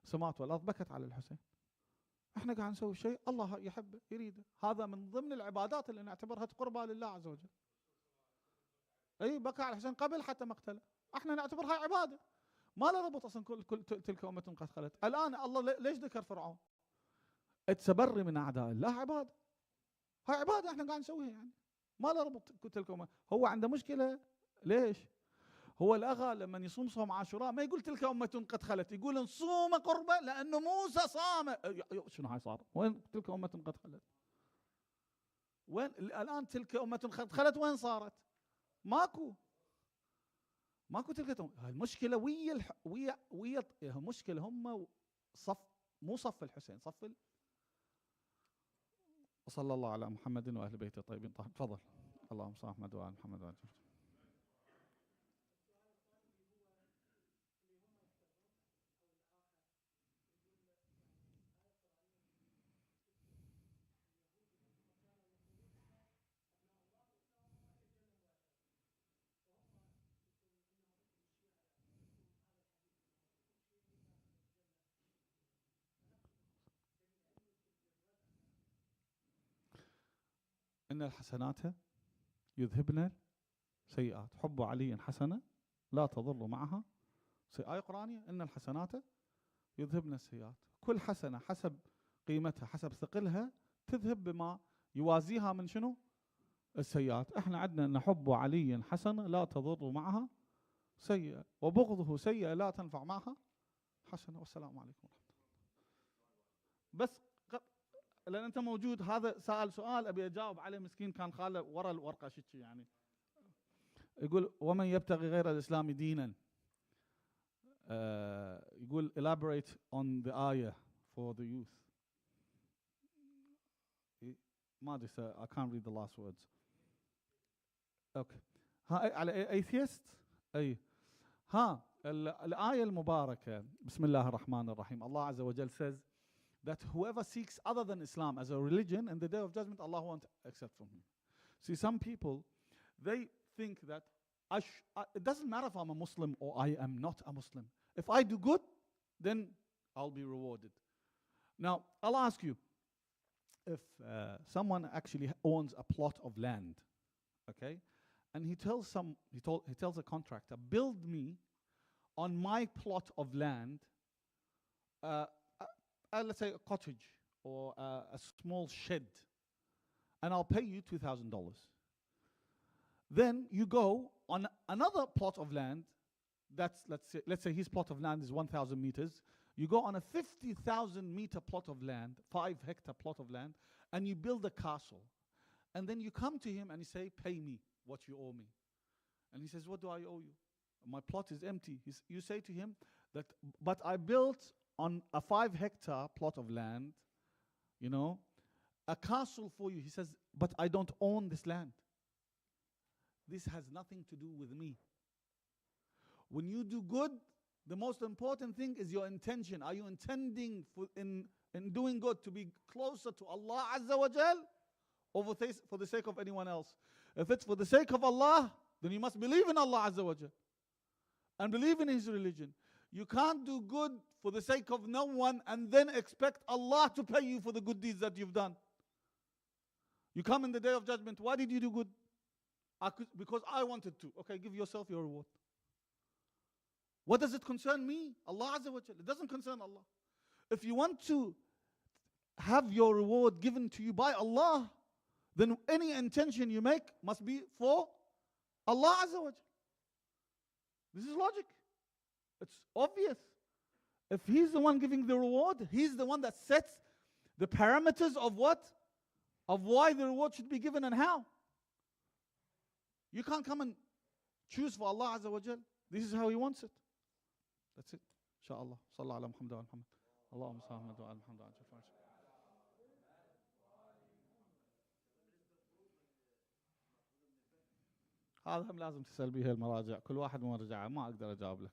السماوات والأرض بكت على الحسين. إحنا قاعد نسوي شيء الله يحبه يريده، هذا من ضمن العبادات اللي نعتبرها قربى لله عز وجل. أي بكى على الحسين قبل حتى مقتله، إحنا نعتبرها عبادة، ما له ربط أصلا كل تلك أمة قد خلت. الآن الله ليش ذكر فرعون؟ التبري من أعداء الله عبادة، هاي عبادة إحنا قاعد نسويها يعني، ما له ربط تلك أمة. هو عنده مشكلة ليش؟ هو الأغا لما يصوم صوم عاشوراء ما يقول تلك أمة قد خلت، يقول نصوم قربة لأنه موسى صام. شنو هاي صار؟ وين تلك أمة قد خلت؟ وين الآن تلك أمة قد خلت؟ وين صارت؟ ماكو تلك أمة. المشكلة ويا المشكلة هم صف، مو صف الحسين، صف وصلى الله على محمد وأهل بيته الطيبين الطاهرين. تفضل. اللهم صل على محمد وآل محمد وآل محمد. إن الحسنات يذهبن سيئات، حب علي حسنة لا تضر معها آية قرآنية. إن الحسنات يذهبن السيئات، كل حسنة حسب قيمتها حسب ثقلها تذهب بما يوازيها من شنو؟ السيئات. احنا عندنا أن حب علي حسنة لا تضر معها سيئة، وبغضه سيئة لا تنفع معها حسنة. والسلام عليكم ورحمة الله. بس لأن أنت موجود، هذا سأل سؤال أبي أجاوب عليه، مسكين كان خاله ورا الورقة شتي يعني. يقول ومن يبتغي غير الإسلام دينا، يقول elaborate on the ayah for the youth. ما أدري I can't read the last words. Okay. ها على atheist. أي ها الآية المباركة بسم الله الرحمن الرحيم. Allah عز وجل says that whoever seeks other than Islam as a religion, in the day of judgment Allah won't accept from him. See, some people, they think that it doesn't matter if I'm a Muslim or I am not a Muslim. If I do good, then I'll be rewarded. Now, I'll ask you, if someone actually owns a plot of land, okay, and he tells a contractor, build me on my plot of land, let's say a cottage or a small shed, and I'll pay you $2,000. Then you go on another plot of land that's, let's say his plot of land is 1,000 meters. You go on a 50,000 meter plot of land, 5 hectare plot of land, and you build a castle. And then you come to him and you say, pay me what you owe me. And he says, what do I owe you? My plot is empty. You say to him that, but I built on a 5 hectare plot of land, you know, a castle for you. He says, but I don't own this land. This has nothing to do with me. When you do good, the most important thing is your intention. Are you intending in doing good to be closer to Allah Azza wa Jal, or for the sake of anyone else? If it's for the sake of Allah, then you must believe in Allah Azza wa Jal and believe in His religion. You can't do good for the sake of no one and then expect Allah to pay you for the good deeds that you've done. You come in the day of judgment, why did you do good? Because I wanted to. Okay, give yourself your reward. What does it concern me? Allah Azza wa Jal. It doesn't concern Allah. If you want to have your reward given to you by Allah, then any intention you make must be for Allah Azza wa Jal. This is logic. It's obvious. If He's the one giving the reward, He's the one that sets the parameters of what? Of why the reward should be given and how. You can't come and choose for Allah Azza wa Jal. This is how He wants it. That's it. Inshallah. Sallallahu ala Muhammad wa Muhammad. Allahumma salli ala Muhammad wa ala Muhammad. هذا هم لازم تسأل بيها المراجع، كل واحد مرجعه، ما أقدر أجاوب لك.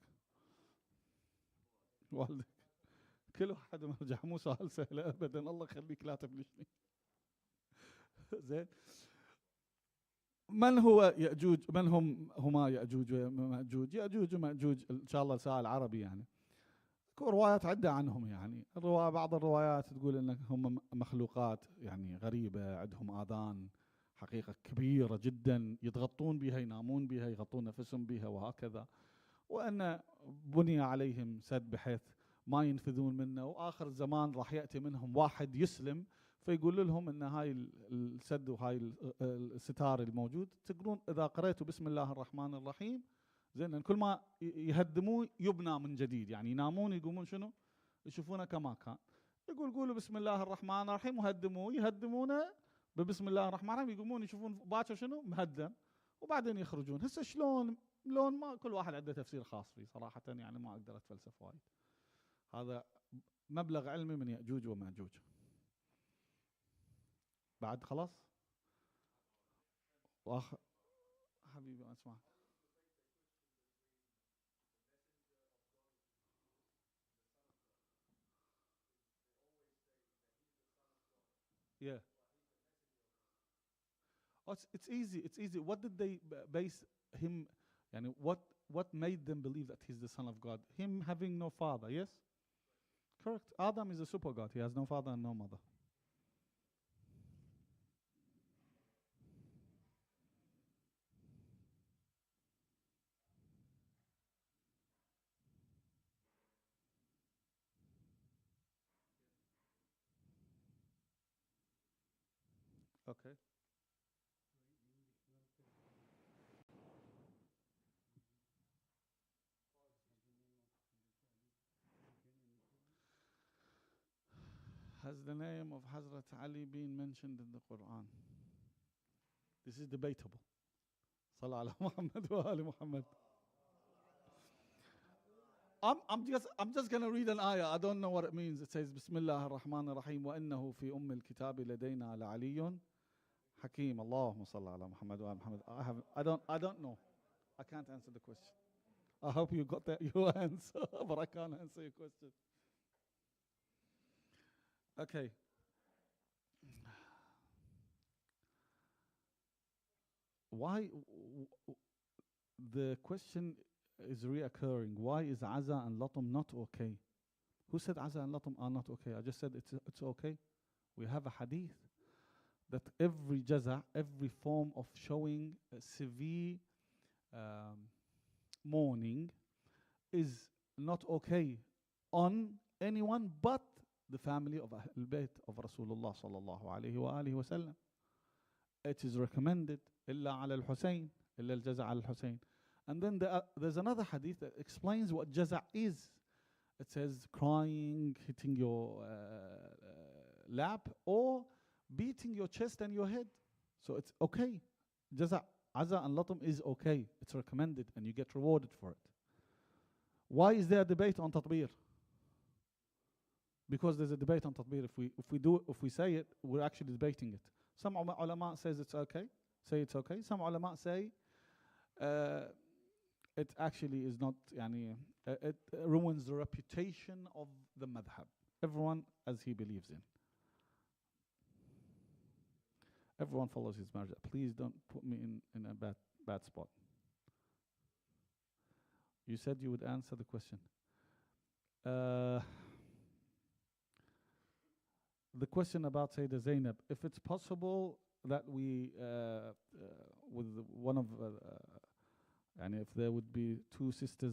والدك كل واحد مرجع، مو سؤال سهل أبدا، الله يخليك لا تبلشني. زين. من هو يأجوج؟ من هما يأجوج ومأجوج؟ يأجوج ومأجوج إن شاء الله سؤال عربي يعني. روايات عدة عنهم يعني. بعض الروايات تقول إن هم مخلوقات يعني غريبة، عندهم آذان حقيقة كبيرة جدا يتغطون بها، ينامون بها، يغطون نفسهم بها وهكذا، وأن بني عليهم سد بحيث ما ينفذون منه، وآخر الزمان راح يأتي منهم واحد يسلم فيقول لهم ان هاي السد وهاي الستار الموجود تقدرون اذا قريتوا بسم الله الرحمن الرحيم، زين، كل ما يهدموه يبنى من جديد، يعني ينامون يقومون شنو يشوفونه كما كان. يقول قولوا بسم الله الرحمن الرحيم وهدموه، يهدمونه ببسم الله الرحمن الرحيم، يقومون يشوفون باكر شنو مهدم، وبعدين يخرجون. هسه شلون لون ما كل واحد عنده تفسير خاص فيه صراحة، يعني ما اقدر اتفلسف وايد. هذا مبلغ علمي من يأجوج ومأجوج. بعد خلاص حبيبي اسمعك. Yeah. Oh, it's easy. It's easy. What did they base him? Yani what made them believe that he's the son of God? Him having no father. Yes. Correct. Adam is a super God. He has no father and no mother. Okay. Has the name of Hazrat Ali been mentioned in the Quran? This is debatable. صلى على محمد وآل محمد. I'm just going to read an ayah. I don't know what it means. It says بسم الله الرحمن الرحيم وإنه في أم الكتاب لدينا لعلي حكيم. اللهم صل على محمد وآل محمد. I don't know. I can't answer the question. I hope you got your answer, but I can't answer your question. Okay. Why the question is reoccurring? Why is Aza and Latum not okay? Who said Aza and Latum are not okay? I just said it's okay. We have a hadith that every jaza, every form of showing severe mourning is not okay on anyone but the family of Ahl al-Bayt of Rasulullah sallallahu alayhi wa alihi wa sallam. It is recommended إلا على الحسين إلا الجزع على الحسين. And then there's another hadith that explains what jaza is. It says crying, hitting your lap, or beating your chest and your head. So it's okay. Jaza, Aza and Latum is okay. It's recommended and you get rewarded for it. Why is there a debate on tatbir? Because there's a debate on tatbir. If we say it, we're actually debating it. Some ulama says it's okay. Say it's okay. Some ulama say it actually is not. Yani, it ruins the reputation of the madhab. Everyone as he believes in. Everyone follows his marja. Please don't put me in a bad spot. You said you would answer the question. The question about Sayyidah Zainab, if it's possible that we, with one of, and if there would be two sisters